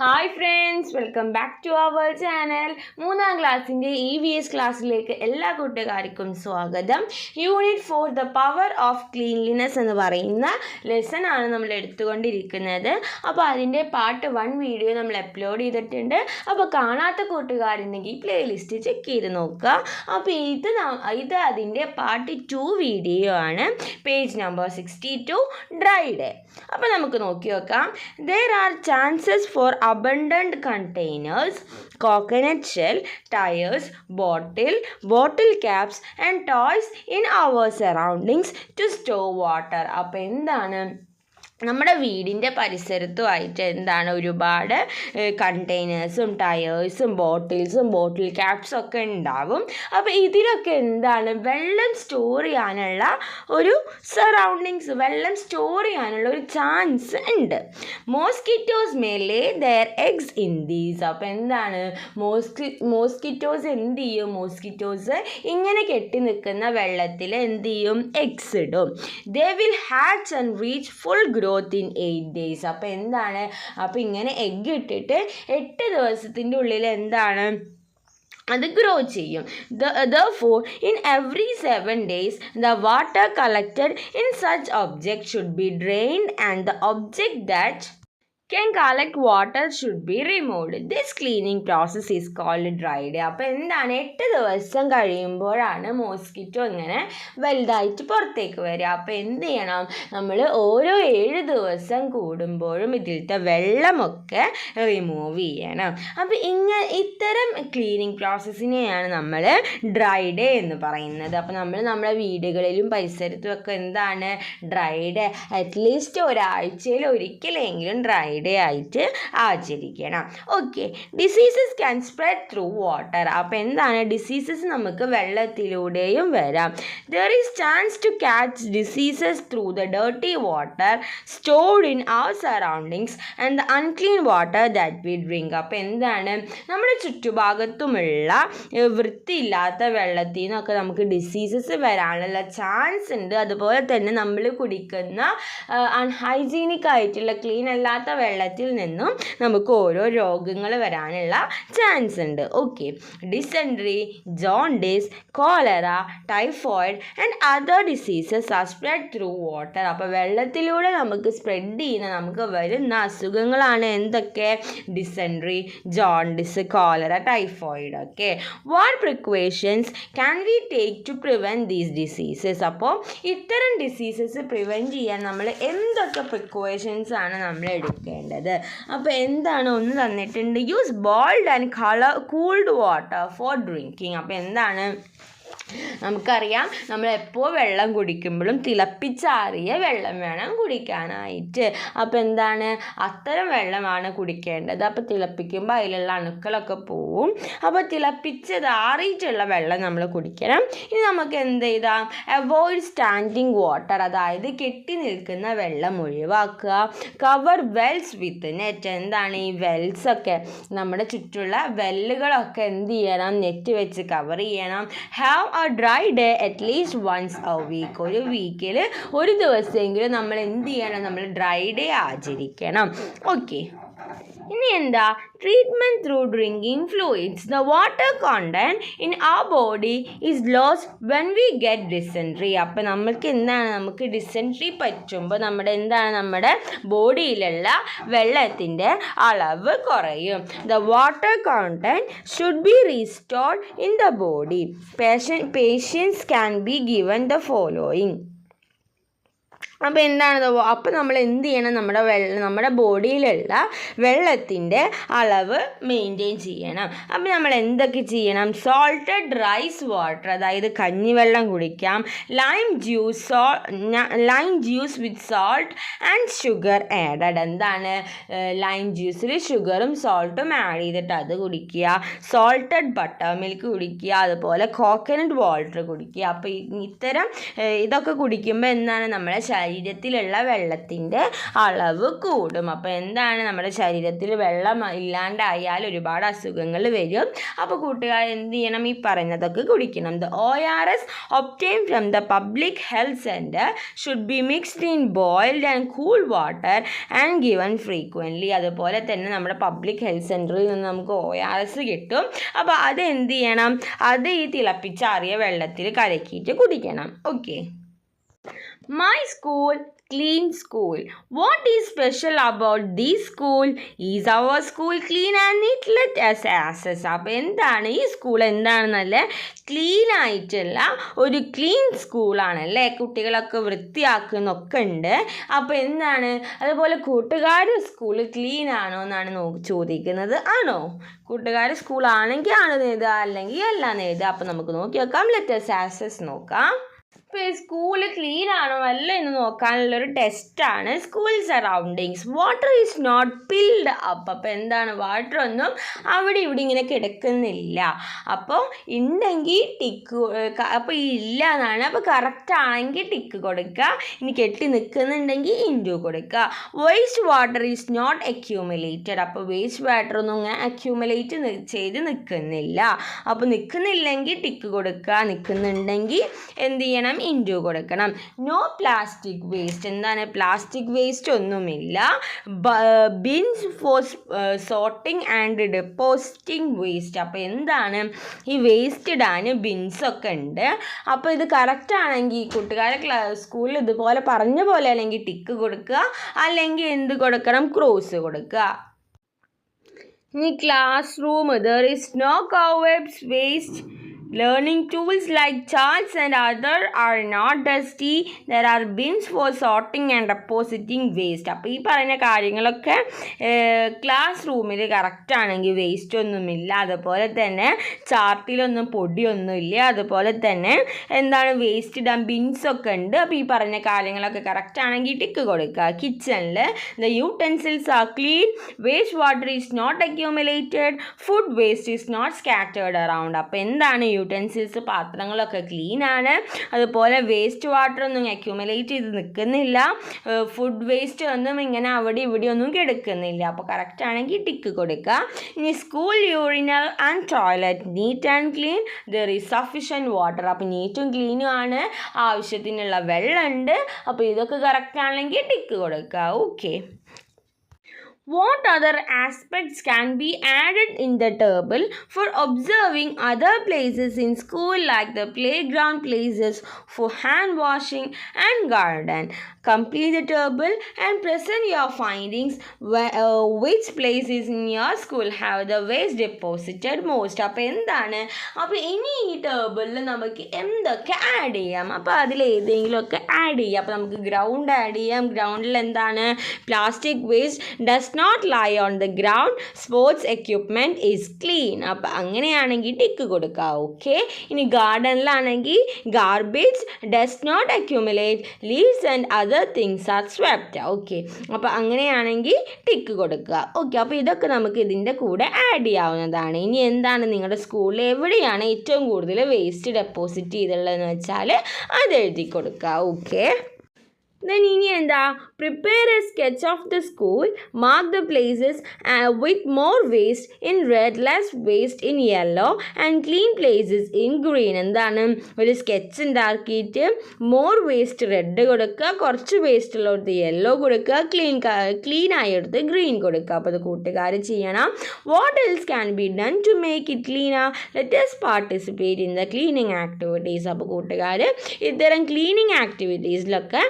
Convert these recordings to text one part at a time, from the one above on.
Hi friends, welcome back to our channel. 3ാം ക്ലാസ്സിൻ്റെ EVS ക്ലാസ്സിലേക്ക് എല്ലാ കൂട്ടുകാർക്കും സ്വാഗതം. Unit 4 the power of cleanliness എന്ന് പറയുന്ന ലെസൺ ആണ് നമ്മൾ എടുത്തുകൊണ്ടിരിക്കുന്നത്. അപ്പോൾ അതിൻ്റെ പാർട്ട് 1 വീഡിയോ നമ്മൾ അപ്ലോഡ് ചെയ്തിട്ടുണ്ട്. അപ്പോൾ കാണാത്ത കൂട്ടുകാരുണ്ടെങ്കിൽ പ്ലേലിസ്റ്റ് ചെക്ക് ചെയ്ത് നോക്കുക. അപ്പോൾ ഇത് അതിൻ്റെ പാർട്ട് 2 വീഡിയോ ആണ്. Page number 62, dry day. അപ്പോൾ നമുക്ക് നോക്കി നോക്കാം. There are chances for abundant containers, coconut shell, tires, bottle caps and toys in our surroundings to store water. അപ്പോൾ എന്താണ് നമ്മുടെ വീടിൻ്റെ പരിസരത്തുമായിട്ട് ഒരുപാട് കണ്ടെയ്നേഴ്സും ടയേഴ്സും ബോട്ടിൽ ക്യാപ്സും ഒക്കെ ഉണ്ടാവും. അപ്പോൾ ഇതിലൊക്കെ വെള്ളം സ്റ്റോർ ചെയ്യാനുള്ള ഒരു സറൗണ്ടിങ്സ്, വെള്ളം സ്റ്റോർ ചെയ്യാനുള്ള ഒരു ചാൻസ് ഉണ്ട്. Mosquitoes may Leh there eggs in these. അപ്പോൾ മോസ്കിറ്റോസ് മോസ്കിറ്റോസ് ഇങ്ങനെ കെട്ടി നിൽക്കുന്ന വെള്ളത്തിൽ എഗ്സ് ഇടും. They will hatch and reach full growth in 8 days. അപ്പോൾ ഇങ്ങനെ എഗ്ഗ് ഇട്ടിട്ട് 8 ദിവസത്തിൻ്റെ ഉള്ളിൽ അത് ഗ്രോ ചെയ്യും. Therefore, in every 7 days, the water collected in such object should be drained and the object that can collect water should be removed. This cleaning process is called dry day. അപ്പോൾ 8 ദിവസം കഴിയുമ്പോഴാണ് mosquito ഇങ്ങനെ വലുതായിട്ട് പുറത്തേക്ക് വരിക. അപ്പോൾ എന്ത് ചെയ്യണം, നമ്മൾ ഓരോ 7 ദിവസം കൂടുമ്പോഴും ഇതിലത്തെ വെള്ളമൊക്കെ റിമൂവ് ചെയ്യണം. അപ്പോൾ ഇത്തരം ക്ലീനിങ് പ്രോസസ്സിനെയാണ് നമ്മൾ ഡ്രൈ ഡേ എന്ന് പറയുന്നത്. അപ്പോൾ നമ്മൾ നമ്മുടെ വീടുകളിലും പരിസരത്തും ഒക്കെ ഡ്രൈ ഡേ അറ്റ്ലീസ്റ്റ് ഒരാഴ്ചയിൽ ഒരിക്കലെങ്കിലും ഡ്രൈ ഡേ ആയിട്ട് ആചരിക്കണം. Okay, diseases can spread through water. അപ്പോൾ ഡിസീസസ് നമുക്ക് വെള്ളത്തിലൂടെയും വരാം. There is chance to catch diseases through the dirty water stored in our surroundings and the unclean water that we drink. അപ്പോൾ നമ്മുടെ ചുറ്റുഭാഗത്തുമുള്ള വൃത്തിയില്ലാത്ത വെള്ളത്തിൽ നിന്നൊക്കെ നമുക്ക് ഡിസീസസ് വരാനുള്ള ചാൻസ് ഉണ്ട്. അതുപോലെ തന്നെ നമ്മൾ കുടിക്കുന്ന അൺഹൈജീനിക് ആയിട്ടുള്ള ക്ലീൻ അല്ലാത്ത വെള്ളത്തിൽ നിന്നും നമുക്ക് ഓരോ രോഗങ്ങൾ വരാനുള്ള ചാൻസ് ഉണ്ട്. Okay, dysentery, jaundice, cholera, typhoid and other diseases are spread through water. അപ്പോൾ വെള്ളത്തിലൂടെ നമുക്ക് സ്പ്രെഡ് ചെയ്യുന്ന നമുക്ക് വരുന്ന അസുഖങ്ങളാണ് എന്തൊക്കെ? Dysentery, jaundice, cholera, typhoid. Okay, what precautions can we take to prevent these diseases? അപ്പോൾ ഇത്തരം ഡിസീസസ് പ്രിവെൻറ്റ് ചെയ്യാൻ നമ്മൾ എന്തൊക്കെ പ്രിക്കോഷൻസ് ആണ് നമ്മൾ എടുക്കേണ്ടത്? അപ്പോൾ ഒന്ന് തന്നിട്ടുണ്ട്. Use boiled and cooled water for drinking. അപ്പോൾ നമുക്കറിയാം, നമ്മളെപ്പോൾ വെള്ളം കുടിക്കുമ്പോഴും തിളപ്പിച്ചാറിയ വെള്ളം വേണം കുടിക്കാനായിട്ട്. അപ്പോൾ അത്തരം വെള്ളമാണ് കുടിക്കേണ്ടത്. അപ്പോൾ തിളപ്പിക്കുമ്പോൾ അതിലുള്ള അണുക്കളൊക്കെ പോവും. അപ്പോൾ തിളപ്പിച്ചതാറിയിട്ടുള്ള വെള്ളം നമ്മൾ കുടിക്കണം. ഇനി നമുക്ക് അവോയ്ഡ് സ്റ്റാൻഡിങ് വാട്ടർ, അതായത് കെട്ടി നിൽക്കുന്ന വെള്ളം ഒഴിവാക്കുക. കവർ വെൽസ് വിത്ത് നെറ്റ്. ഈ വെൽസൊക്കെ നമ്മുടെ ചുറ്റുള്ള വെല്ലുകളൊക്കെ നെറ്റ് വെച്ച് കവർ ചെയ്യണം. Have a dry day at least once a week. ഒരു വീക്കിൽ ഒരു ദിവസമെങ്കിലും നമ്മൾ ഡ്രൈ ഡേ ആചരിക്കണം. ഓക്കെ, ഇനി treatment through drinking fluids. The water content in our body is lost when we get dysentery. അപ്പോൾ നമുക്ക് ഡിസെൻട്രി പറ്റുമ്പോൾ നമ്മുടെ ബോഡിയിലുള്ള വെള്ളത്തിൻ്റെ അളവ് കുറയും. The water content should be restored in the body. Patients can be given the following. അപ്പോൾ അപ്പോൾ നമ്മൾ ചെയ്യണം, നമ്മുടെ ബോഡിയിലുള്ള വെള്ളത്തിൻ്റെ അളവ് മെയിൻറ്റെയിൻ ചെയ്യണം. അപ്പോൾ നമ്മൾ എന്തൊക്കെ ചെയ്യണം? സോൾട്ടഡ് റൈസ് വാട്ടർ, അതായത് കഞ്ഞിവെള്ളം കുടിക്കാം. Lime juice with salt and sugar added. Lime ജ്യൂസിൽ ഷുഗറും സോൾട്ടും ആഡ് ചെയ്തിട്ട് അത് കുടിക്കുക. സോൾട്ടഡ് ബട്ടർ മിൽക്ക് കുടിക്കുക. അതുപോലെ കോക്കനട്ട് വാട്ടർ കുടിക്കുക. അപ്പോൾ ഇത്തരം ഇതൊക്കെ കുടിക്കുമ്പോൾ നമ്മുടെ ശരീരത്തിലുള്ള വെള്ളത്തിൻ്റെ അളവ് കൂടും. അപ്പോൾ എന്താണ്, നമ്മുടെ ശരീരത്തിൽ വെള്ളം ഇല്ലാണ്ടായാൽ ഒരുപാട് അസുഖങ്ങൾ വരും. അപ്പോൾ കൂട്ടുകാർ എന്ത് ചെയ്യണം, ഈ പറയുന്നതൊക്കെ കുടിക്കണം. The ORS obtained from the public health center should be mixed in boiled and cool water and given frequently. അതുപോലെ തന്നെ നമ്മുടെ പബ്ലിക് ഹെൽത്ത് സെൻറ്ററിൽ നിന്ന് നമുക്ക് ORS കിട്ടും. അപ്പോൾ അത് എന്ത് ചെയ്യണം, അത് ഈ തിളപ്പിച്ചാറിയ വെള്ളത്തിൽ കലക്കിയിട്ട് കുടിക്കണം. Okay. My school, clean school. What is special about this school? Is our school clean and neat? Let us assess. അപ്പോൾ എന്താണ് ഈ സ്കൂൾ, എന്താണ് നല്ല ക്ലീൻ ആയിട്ടുള്ള ഒരു ക്ലീൻ സ്കൂളാണല്ലേ, കുട്ടികളൊക്കെ വൃത്തിയാക്കുന്നൊക്കെ ഉണ്ട്. അപ്പോൾ എന്താണ്, അതുപോലെ കൂട്ടുകാർ സ്കൂൾ ക്ലീൻ ആണോ എന്നാണ് ചോദിക്കുന്നത്. ആണോ? കൂട്ടുകാർ സ്കൂൾ ആണെങ്കിൽ ആണെന്ന് എഴുതുക, അല്ലെങ്കിൽ അല്ലാന്ന് എഴുതുക. അപ്പോൾ നമുക്ക് നോക്കി നോക്കാം. ലെറ്റ് us assess നോക്കാം. ഇപ്പോൾ ഈ സ്കൂൾ ക്ലീൻ ആണോ അല്ല എന്ന് നോക്കാനുള്ളൊരു ടെസ്റ്റാണ് school surroundings. Water is not filled up. അപ്പോൾ എന്താണ്, വാട്ടർ ഒന്നും അവിടെ ഇവിടെ ഇങ്ങനെ കിടക്കുന്നില്ല. അപ്പോൾ ഉണ്ടെങ്കിൽ ടിക്ക്, അപ്പോൾ ഇല്ല എന്നാണ്. അപ്പോൾ കറക്റ്റ് ആണെങ്കിൽ ടിക്ക് കൊടുക്കുക. ഇനി കെട്ടി നിൽക്കുന്നുണ്ടെങ്കിൽ ഇൻറ്റു കൊടുക്കുക. Waste water is not accumulated. അപ്പോൾ വേസ്റ്റ് വാട്ടർ ഒന്നും ഇങ്ങനെ അക്യൂമുലേറ്റ് ചെയ്ത് നിൽക്കുന്നില്ല. അപ്പോൾ നിൽക്കുന്നില്ലെങ്കിൽ ടിക്ക് കൊടുക്കുക, നിൽക്കുന്നുണ്ടെങ്കിൽ എന്ത് ചെയ്യണം, ഇൻറ്റു കൊടുക്കണം. No plastic waste. എന്താണ്, പ്ലാസ്റ്റിക് വേസ്റ്റ് ഒന്നുമില്ല. Bins for sorting and depositing waste. അപ്പോൾ എന്താണ്, ഈ വേസ്റ്റ് ഇടാൻ ബിൻസൊക്കെ ഉണ്ട്. അപ്പോൾ ഇത് കറക്റ്റ് ആണെങ്കിൽ കൂട്ടുകാരെ സ്കൂളിൽ ഇതുപോലെ പറഞ്ഞ പോലെ അല്ലെങ്കിൽ ടിക്ക് കൊടുക്കുക, അല്ലെങ്കിൽ എന്ത് കൊടുക്കണം, ക്രോസ് കൊടുക്കുക. ഇനി classroom. There is no cobwebs, waste. Learning tools like charts and other are not dusty. There are bins for sorting and depositing waste. അപ്പോൾ ഈ പറയുന്ന കാര്യങ്ങളൊക്കെ ക്ലാസ് റൂമിൽ കറക്റ്റ് ആണെങ്കിൽ വേസ്റ്റ് ഒന്നുമില്ല. അതുപോലെ തന്നെ ചാർട്ടിലൊന്നും പൊടിയൊന്നുമില്ല. അതുപോലെ തന്നെ എന്താണ്, വേസ്റ്റ് ഇടാൻ ബിൻസൊക്കെ ഉണ്ട്. അപ്പോൾ ഈ പറഞ്ഞ കാര്യങ്ങളൊക്കെ കറക്റ്റ് ആണെങ്കിൽ ടിക്ക് കൊടുക്കുക. കിച്ചണിൽ the utensils are clean. Waste water is not accumulated. Food waste is not scattered around. അപ്പോൾ എന്താണ്, യൂട്ടൻസിൽസ്, പാത്രങ്ങളൊക്കെ ക്ലീൻ ആണ്. അതുപോലെ വേസ്റ്റ് വാട്ടർ ഒന്നും അക്യൂമുലേറ്റ് ചെയ്ത് നിൽക്കുന്നില്ല. ഫുഡ് വേസ്റ്റ് ഒന്നും ഇങ്ങനെ അവിടെ ഇവിടെ ഒന്നും കിടക്കുന്നില്ല. അപ്പോൾ കറക്റ്റ് ആണെങ്കിൽ ടിക്ക് കൊടുക്കുക. ഇനി school urinal and toilet neat and clean. There is sufficient water. അപ്പോൾ നീറ്റും ക്ലീനും ആണ്, ആവശ്യത്തിനുള്ള വെള്ളമുണ്ട്. അപ്പോൾ ഇതൊക്കെ കറക്റ്റ് ആണെങ്കിൽ ടിക്ക് കൊടുക്കുക. Okay. What other aspects can be added in the table for observing other places in school, like the playground, places for hand washing and garden? Complete the table and present your findings. Which places in your school have the waste deposited most? അപ്പോൾ എന്താണ്, അപ്പോൾ ഇനി ഈ ടേബിളിൽ നമുക്ക് എന്തൊക്കെ add ചെയ്യാം, അപ്പോൾ അതിൽ ഏതെങ്കിലുമൊക്കെ ആഡ് ചെയ്യാം. അപ്പോൾ നമുക്ക് ഗ്രൗണ്ട് ആഡ് ചെയ്യാം. ഗ്രൗണ്ടിൽ എന്താണ്, plastic waste does not lie on the ground. Sports equipment is clean. അപ്പോൾ അങ്ങനെയാണെങ്കിൽ ടിക്ക് കൊടുക്കുക. ഓക്കെ. ഇനി ഗാർഡനിലാണെങ്കിൽ garbage does not accumulate. Leaves and other things are swept. Okay. അപ്പോൾ അങ്ങനെയാണെങ്കിൽ ടിക്ക് കൊടുക്കുക. ഓക്കെ. അപ്പോൾ ഇതൊക്കെ നമുക്ക് ഇതിൻ്റെ കൂടെ ആഡ് ചെയ്യാവുന്നതാണ്. ഇനി എന്താണ്, നിങ്ങളുടെ സ്കൂളിൽ എവിടെയാണ് ഏറ്റവും കൂടുതൽ വേസ്റ്റ് ഡെപ്പോസിറ്റ് ചെയ്തിട്ടുള്ളതെന്ന് വെച്ചാൽ അത് എഴുതി കൊടുക്കുക. ഓക്കെ. Then ഇനി എന്താ, prepare a sketch of the school. Mark the places with more waste in red, less waste in yellow, and clean places in green. എന്താണ്, ഒരു സ്കെച്ച് ഉണ്ടാക്കിയിട്ട് മോർ വേസ്റ്റ് റെഡ് കൊടുക്കുക, കുറച്ച് വേസ്റ്റ് ഉള്ളടത്ത് യെല്ലോ കൊടുക്കുക, clean ആയെടുത്ത് ഗ്രീൻ കൊടുക്കുക. അപ്പോൾ അത് കൂട്ടുകാർ ചെയ്യണം. What else can be done to make it cleaner? Let us participate in the cleaning activities. അപ്പോൾ കൂട്ടുകാർ ഇത്തരം ക്ലീനിങ് ആക്ടിവിറ്റീസിലൊക്കെ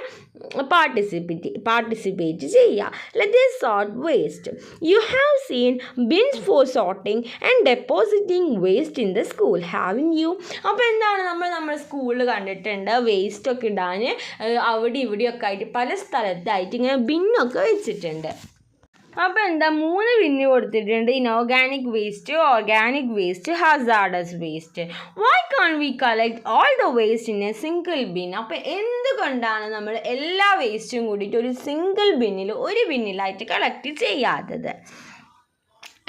പാർട്ടിസിപ്പേറ്റ് ചെയ്യുക. Let us sort waste. You have seen bins for sorting and depositing waste in the school, haven't you? അപ്പോൾ എന്താണ്, നമ്മുടെ സ്കൂളിൽ കണ്ടിട്ടുണ്ട് വേസ്റ്റ് ഒക്കെ ഇടാൻ അവിടെ ഇവിടെയൊക്കെ ആയിട്ട് പല സ്ഥലത്തായിട്ട് ഇങ്ങനെ ബിന്നൊക്കെ വെച്ചിട്ടുണ്ട്. അപ്പോൾ എന്താ, 3 ബിന്ന് കൊടുത്തിട്ടുണ്ട്. Inorganic waste, organic waste, hazardous waste. Why can we collect all the waste in a single bin? അപ്പോൾ എന്തുകൊണ്ടാണ് നമ്മൾ എല്ലാ വേസ്റ്റും കൂടിയിട്ട് ഒരു സിംഗിൾ ബിന്നിൽ, ഒരു ബിന്നിലായിട്ട് കളക്ട് ചെയ്യാത്തത്?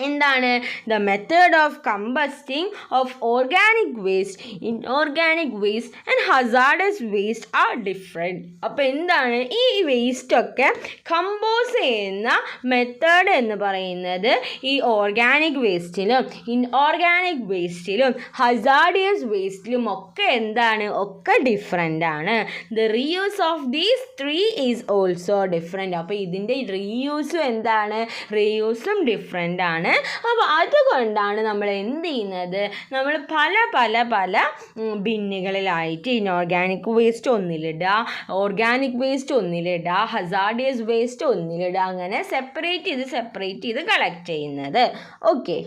എന്താണ് the method of combusting of organic waste inorganic waste and hazardous waste are different. അപ്പോൾ എന്താണ് ഈ വേസ്റ്റൊക്കെ കമ്പോസ് ചെയ്യുന്ന മെത്തേഡ് എന്ന് പറയുന്നത് ഈ ഓർഗാനിക് വേസ്റ്റിലും ഇൻഓർഗാനിക് വേസ്റ്റിലും ഹസാർഡിയസ് വേസ്റ്റിലും ഒക്കെ എന്താണ് ഒക്കെ ഡിഫറെൻ്റ് ആണ്. The reuse of these three is also different. അപ്പോൾ ഇതിൻ്റെ റീയൂസും എന്താണ് റീയൂസും ഡിഫറെൻ്റ് ആണ്. അപ്പോൾ അതുകൊണ്ടാണ് നമ്മൾ എന്ത് ചെയ്യുന്നത് നമ്മൾ പല പല പല ബിന്നുകളിലായിട്ട് ഇൻഓർഗാനിക് വേസ്റ്റ് ഒന്നിലിടുക, ഓർഗാനിക് വേസ്റ്റ് ഒന്നിലിടുക, ഹസാർഡിയസ് വേസ്റ്റ് ഒന്നിലിടുക, അങ്ങനെ സെപ്പറേറ്റ് ചെയ്ത് കളക്ട് ചെയ്യുന്നത്. Okay.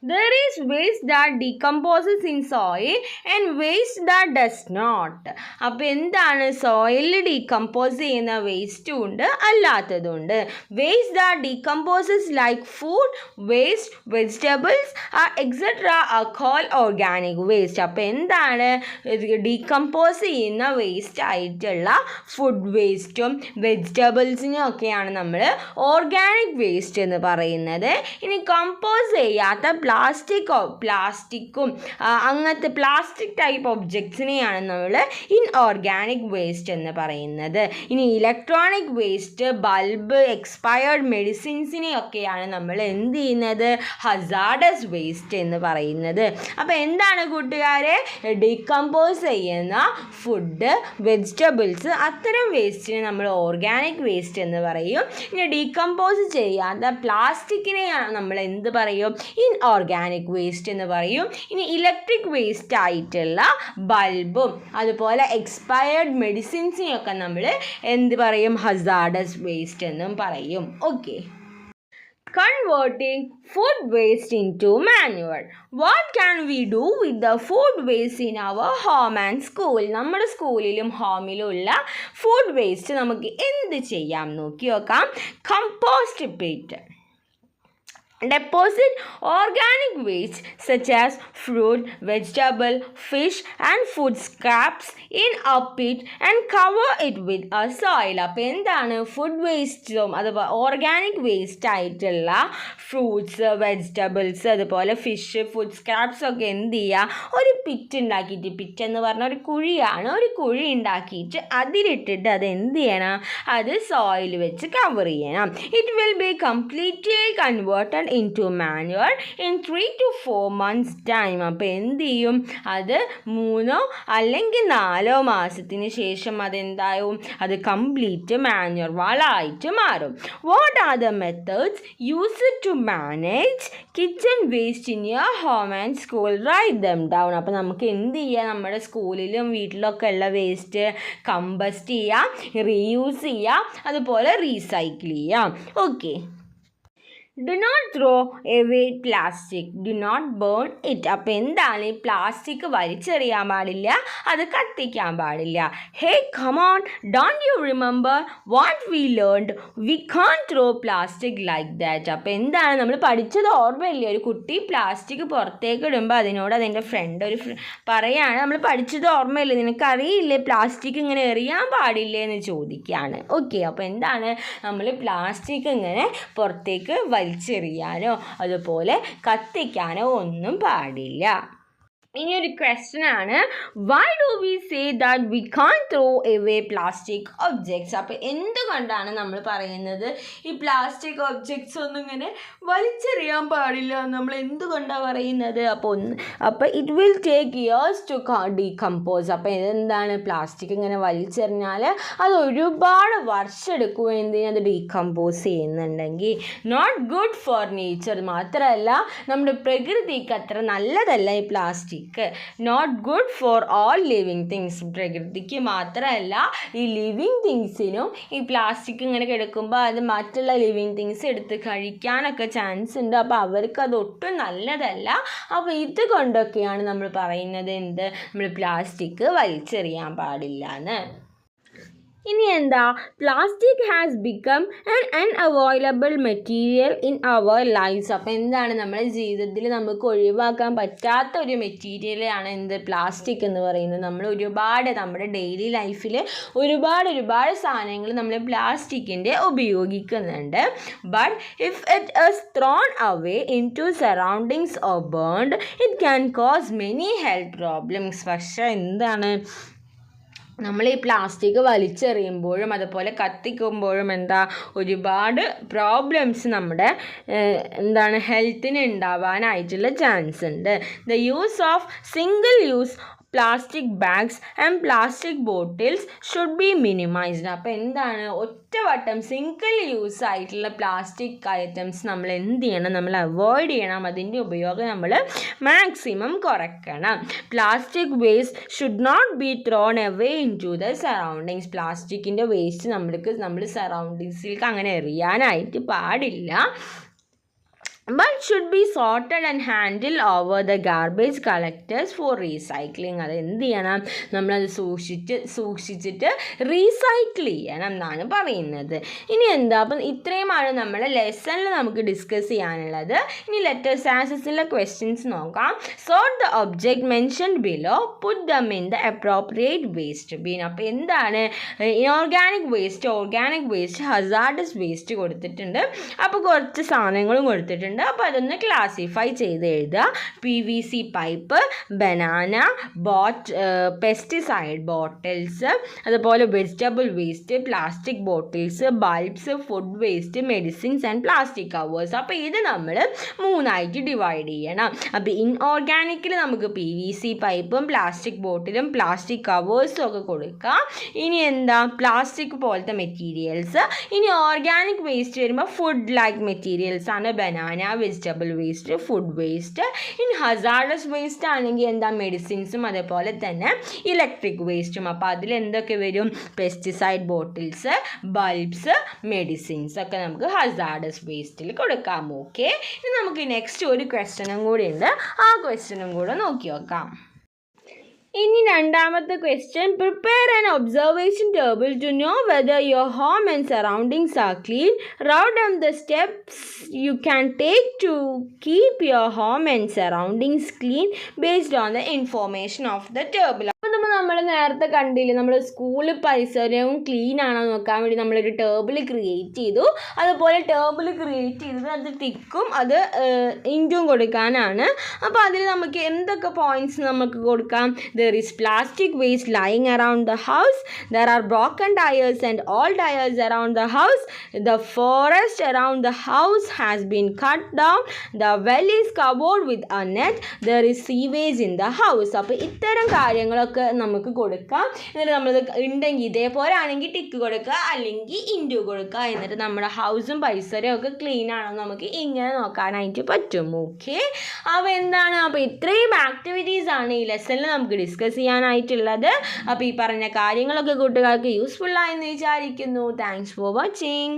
There is waste that decomposes in soil and waste that does not. അപ്പോൾ എന്താണ് സോയിലിൽ ഡീകമ്പോസ് ചെയ്യുന്ന വേസ്റ്റും ഉണ്ട് അല്ലാത്തതുണ്ട്. Waste that decomposes like food waste vegetables etcetera are called organic waste. അപ്പോൾ എന്താണ് ഡീകമ്പോസ് ചെയ്യുന്ന വേസ്റ്റ് ആയിട്ടുള്ള ഫുഡ് വേസ്റ്റും വെജിറ്റബിൾസിനും ഒക്കെയാണ് നമ്മൾ ഓർഗാനിക് വേസ്റ്റ് എന്ന് പറയുന്നത്. ഇനി കമ്പോസ് ചെയ്യാത്ത പ്ലാസ്റ്റിക്കും അങ്ങനത്തെ പ്ലാസ്റ്റിക് ടൈപ്പ് ഒബ്ജക്ട്സിനെയാണ് നമ്മൾ ഇൻഓർഗാനിക് വേസ്റ്റ് എന്ന് പറയുന്നത്. ഇനി ഇലക്ട്രോണിക് വേസ്റ്റ്, ബൾബ്, എക്സ്പയർഡ് മെഡിസിൻസിനെയൊക്കെയാണ് നമ്മൾ എന്ത് ചെയ്യുന്നത് ഹസാർഡസ് വേസ്റ്റ് എന്ന് പറയുന്നത്. അപ്പോൾ എന്താണ് കൂട്ടുകാരെ ഡീകമ്പോസ് ചെയ്യുന്ന ഫുഡ്, വെജിറ്റബിൾസ് അത്തരം വേസ്റ്റിനെ നമ്മൾ ഓർഗാനിക് വേസ്റ്റ് എന്ന് പറയും. ഇനി ഡീകമ്പോസ് ചെയ്യാത്ത പ്ലാസ്റ്റിക്കിനെയാണ് നമ്മൾ എന്ത് പറയും ഇൻഓർഗാനിക് വേസ്റ്റ് എന്ന് പറയും. ഇനി ഇലക്ട്രിക് വേസ്റ്റ് ആയിട്ടുള്ള ബൾബും അതുപോലെ എക്സ്പയർഡ് മെഡിസിൻസിനെയൊക്കെ നമ്മൾ എന്ത് പറയും ഹസാർഡസ് വേസ്റ്റ് എന്നും പറയും. Okay. Converting food waste into manure. What can we do with the food waste in our home and school? നമ്മുടെ സ്കൂളിലും ഹോമിലും ഉള്ള ഫുഡ് വേസ്റ്റ് നമുക്ക് എന്ത് ചെയ്യാം നോക്കി നോക്കാം. Compost pit. Deposit organic waste such as fruit, vegetable, fish and food scraps in a pit and cover it with a soil. അപ്പോൾ എന്താണ് ഫുഡ് വേസ്റ്റും അതുപോലെ ഓർഗാനിക് വേസ്റ്റ് ആയിട്ടുള്ള ഫ്രൂട്ട്സ്, വെജിറ്റബിൾസ്, അതുപോലെ ഫിഷ്, ഫുഡ് സ്ക്രാപ്സ് ഒക്കെ എന്ത് ചെയ്യുക ഒരു പിറ്റ് ഉണ്ടാക്കിയിട്ട്, പിറ്റ് എന്ന് പറഞ്ഞാൽ ഒരു കുഴിയാണ്, ഒരു കുഴി ഉണ്ടാക്കിയിട്ട് അതിലിട്ടിട്ട് അത് എന്ത് ചെയ്യണം അത് സോയിൽ വെച്ച് കവർ ചെയ്യണം. It will be completely converted into manure in 3 to 4 months time. അപ്പോൾ എന്ത് ചെയ്യും അത് 3 അല്ലെങ്കിൽ 4 മാസത്തിന് ശേഷം അതെന്തായും അത് കംപ്ലീറ്റ് മാന്യൂർ വളമായിട്ട് മാറും. What are the methods used to manage kitchen waste in your home and school? Write them down. അപ്പോൾ നമുക്ക് എന്ത് ചെയ്യാം നമ്മുടെ സ്കൂളിലും വീട്ടിലൊക്കെ ഉള്ള വേസ്റ്റ് കമ്പസ്റ്റ് ചെയ്യാം, റീയൂസ് ചെയ്യാം, അതുപോലെ റീസൈക്കിൾ ചെയ്യാം. Okay. Do not throw away plastic. Do not burn it. അപ്പോൾ എന്താണ് ഈ പ്ലാസ്റ്റിക് വലിച്ചെറിയാൻ പാടില്ല, അത് കത്തിക്കാൻ പാടില്ല. Hey, come on, don't you remember what we learned? We can't throw plastic like that. അപ്പോൾ എന്താണ് നമ്മൾ പഠിച്ചത് ഓർമ്മയില്ലേ? ഒരു കുട്ടി പ്ലാസ്റ്റിക് പുറത്തേക്ക് ഇടുമ്പോൾ അതിനോട് അതിൻ്റെ ഫ്രണ്ട് പറയാണ് നമ്മൾ പഠിച്ചത് ഓർമ്മയില്ലേ, നിനക്കറിയില്ലേ പ്ലാസ്റ്റിക് ഇങ്ങനെ എറിയാൻ പാടില്ലേ എന്ന് ചോദിക്കുകയാണ്. ഓക്കെ. അപ്പോൾ എന്താണ് നമ്മൾ പ്ലാസ്റ്റിക് ഇങ്ങനെ പുറത്തേക്ക് വലിച്ചെറിയാനോ അതുപോലെ കത്തിക്കാനോ ഒന്നും പാടില്ല. ഇനിയൊരു ക്വസ്റ്റ്യൻ ആണ്, why do we say that we can throw away plastic objects? അപ്പോൾ എന്തുകൊണ്ടാണ് നമ്മൾ പറയുന്നത് ഈ പ്ലാസ്റ്റിക് ഒബ്ജക്ട്സ് ഒന്നും ഇങ്ങനെ വലിച്ചെറിയാൻ പാടില്ല നമ്മൾ എന്തുകൊണ്ടാണ് പറയുന്നത്? അപ്പോൾ it will take years to decompose. അപ്പോൾ ഇതെന്താണ് പ്ലാസ്റ്റിക് ഇങ്ങനെ വലിച്ചെറിഞ്ഞാൽ അത് ഒരുപാട് വർഷം എടുക്കും എന്തിനത് ഡീകമ്പോസ് ചെയ്യുന്നുണ്ടെങ്കിൽ. Not good for nature. മാത്രമല്ല നമ്മുടെ പ്രകൃതിക്ക് അത്ര നല്ലതല്ല ഈ plastic. Not good for all living things. പ്രകൃതിക്ക് മാത്രമല്ല ഈ ലിവിങ് തിങ്സിനും ഈ പ്ലാസ്റ്റിക് ഇങ്ങനെ കിടക്കുമ്പോൾ അത് മറ്റുള്ള ലിവിങ് തിങ്സ് എടുത്ത് കഴിക്കാനൊക്കെ ചാൻസ് ഉണ്ട്. അപ്പോൾ അവർക്ക് അതൊട്ടും നല്ലതല്ല. അപ്പോൾ ഇതുകൊണ്ടൊക്കെയാണ് നമ്മൾ പറയുന്നത് എന്ത് നമ്മൾ പ്ലാസ്റ്റിക് വലിച്ചെറിയാൻ പാടില്ല എന്ന്. ഇനി എന്താ, plastic has become an unavoidable material in our lives. അപ്പോൾ എന്താണ്, നമ്മുടെ ജീവിതത്തിൽ നമുക്ക് ഒഴിവാക്കാൻ പറ്റാത്ത ഒരു മെറ്റീരിയലാണ് എന്ത്, പ്ലാസ്റ്റിക് എന്ന് പറയുന്നത്. നമ്മൾ നമ്മുടെ ഡെയിലി ലൈഫിൽ ഒരുപാട് സാധനങ്ങൾ നമ്മൾ പ്ലാസ്റ്റിക്കിൻ്റെ ഉപയോഗിക്കുന്നുണ്ട്. But if it is thrown away into surroundings or burned it can cause many health problems. പക്ഷേ എന്താണ്, നമ്മൾ ഈ പ്ലാസ്റ്റിക് വലിച്ചെറിയുമ്പോഴും അതുപോലെ കത്തിക്കുമ്പോഴും ഒരുപാട് പ്രോബ്ലംസ് നമ്മുടെ ഹെൽത്തിന് ഉണ്ടാവാനായിട്ടുള്ള ചാൻസ് ഉണ്ട്. The use of single use plastic bags and plastic bottles should be minimized. അപ്പോൾ ഒറ്റവട്ടം സിംഗിൾ യൂസ് ആയിട്ടുള്ള പ്ലാസ്റ്റിക് ഐറ്റംസ് നമ്മൾ നമ്മൾ അവോയ്ഡ് ചെയ്യണം. അതിൻ്റെ ഉപയോഗം നമ്മൾ മാക്സിമം കുറയ്ക്കണം. Plastic waste should not be thrown away into the surroundings. പ്ലാസ്റ്റിക്കിൻ്റെ വേസ്റ്റ് നമ്മൾ സറൗണ്ടിങ്സിലേക്ക് അങ്ങനെ എറിയാനായിട്ട് പാടില്ല. but should be sorted and handled over the garbage collectors for recycling. അത് എന്ത് ചെയ്യണം, നമ്മളത് സൂക്ഷിച്ചിട്ട് റീസൈക്കിൾ ചെയ്യണം എന്നാണ് പറയുന്നത്. ഇനി അപ്പം ഇത്രയുമാണ് നമ്മുടെ ലെസണിൽ നമുക്ക് ഡിസ്കസ് ചെയ്യാനുള്ളത്. ഇനി ലെറ്റേഴ്സ് ആൻസേഴ്സിലെ ക്വസ്റ്റ്യൻസ് നോക്കാം. Sort the object mentioned below, put them in the appropriate waste bin. അപ്പോൾ ഇനോർഗാനിക് വേസ്റ്റ് ഹസാർഡസ് വേസ്റ്റ് കൊടുത്തിട്ടുണ്ട്. അപ്പോൾ കുറച്ച് സാധനങ്ങളും കൊടുത്തിട്ടുണ്ട്. അപ്പോൾ അതൊന്ന് ക്ലാസിഫൈ ചെയ്ത് എഴുതുക. PVC pipe, banana, pesticide bottles, അതുപോലെ vegetable waste, plastic bottles, bulbs, food waste, medicines and plastic covers. അപ്പോൾ ഇത് നമ്മൾ 3ആയിട്ട് ഡിവൈഡ് ചെയ്യണം. അപ്പോൾ ഇൻഓർഗാനിക്കിൽ നമുക്ക് PVC പൈപ്പും പ്ലാസ്റ്റിക് ബോട്ടിലും പ്ലാസ്റ്റിക് കവേഴ്സും ഒക്കെ കൊടുക്കാം. ഇനി പ്ലാസ്റ്റിക് പോലത്തെ മെറ്റീരിയൽസ്. ഇനി ഓർഗാനിക് വേസ്റ്റ് വരുമ്പോൾ ഫുഡ് ലൈക്ക് മെറ്റീരിയൽസ് ആണ്, banana, vegetable waste, food waste. ഇനി ഹസാർഡസ് വേസ്റ്റ് ആണെങ്കിൽ മെഡിസിൻസും അതേപോലെ തന്നെ ഇലക്ട്രിക് വേസ്റ്റും. അപ്പോൾ അതിൽ എന്തൊക്കെ വരും, പെസ്റ്റിസൈഡ് ബോട്ടിൽസ്, ബൾബ്സ്, മെഡിസിൻസ് ഒക്കെ നമുക്ക് ഹസാർഡസ് വേസ്റ്റിൽ കൊടുക്കാം. ഓക്കെ, ഇനി നമുക്ക് നെക്സ്റ്റ് ഒരു ക്വസ്റ്റ്യനും കൂടി ഉണ്ട്, ആ ക്വസ്റ്റ്യനും കൂടെ നോക്കി നോക്കാം. ഇനി രണ്ടാമത്തെ question, prepare an observation table to know whether your home and surroundings are clean. Write down the steps you can take to keep your home and surroundings clean based on the information of the table. അപ്പോൾ നമ്മൾ നേരത്തെ കണ്ടില്ലേ, നമ്മൾ school പരിസരവും clean ആണോ നോക്കാൻ വേണ്ടി നമ്മളൊരു ടേബിൾ ക്രിയേറ്റ് ചെയ്തു. അതുപോലെ ടേബിൾ ക്രിയേറ്റ് ചെയ്തത് അത് ടിക്കും അത് ഇൻറ്റും കൊടുക്കാനാണ്. അപ്പോൾ അതിൽ നമുക്ക് എന്തൊക്കെ പോയിൻറ്റ്സ് നമുക്ക് കൊടുക്കാം. There is plastic waste lying around the house. There are broken tires and all tires around the house. The forest around the house has been cut down. The well is covered with a net. There is sewage in the house. അപ്പോൾ ഇത്തരം കാര്യങ്ങളൊക്കെ നമുക്ക് കൊടുക്കാം. എന്നിട്ട് നമ്മളത് ഉണ്ടെങ്കിൽ ഇതേപോലെ ആണെങ്കിൽ ടിക്ക് കൊടുക്കുക, അല്ലെങ്കിൽ ഇൻറ്റു കൊടുക്കുക. എന്നിട്ട് നമ്മുടെ ഹൗസും പരിസരവും ഒക്കെ ക്ലീൻ ആണോ നമുക്ക് ഇങ്ങനെ നോക്കാനായിട്ട് പറ്റും. ഓക്കെ, അപ്പോൾ ഇത്രയും ആക്ടിവിറ്റീസ് ആണ് ഈ ലെസണിൽ നമുക്ക് ഡിസ്കസ് ചെയ്യാനായിട്ടുള്ളത്. അപ്പോൾ ഈ പറഞ്ഞ കാര്യങ്ങളൊക്കെ കൂട്ടുകാർക്ക് യൂസ്ഫുൾ ആയെന്ന് വിചാരിക്കുന്നു. Thanks for watching.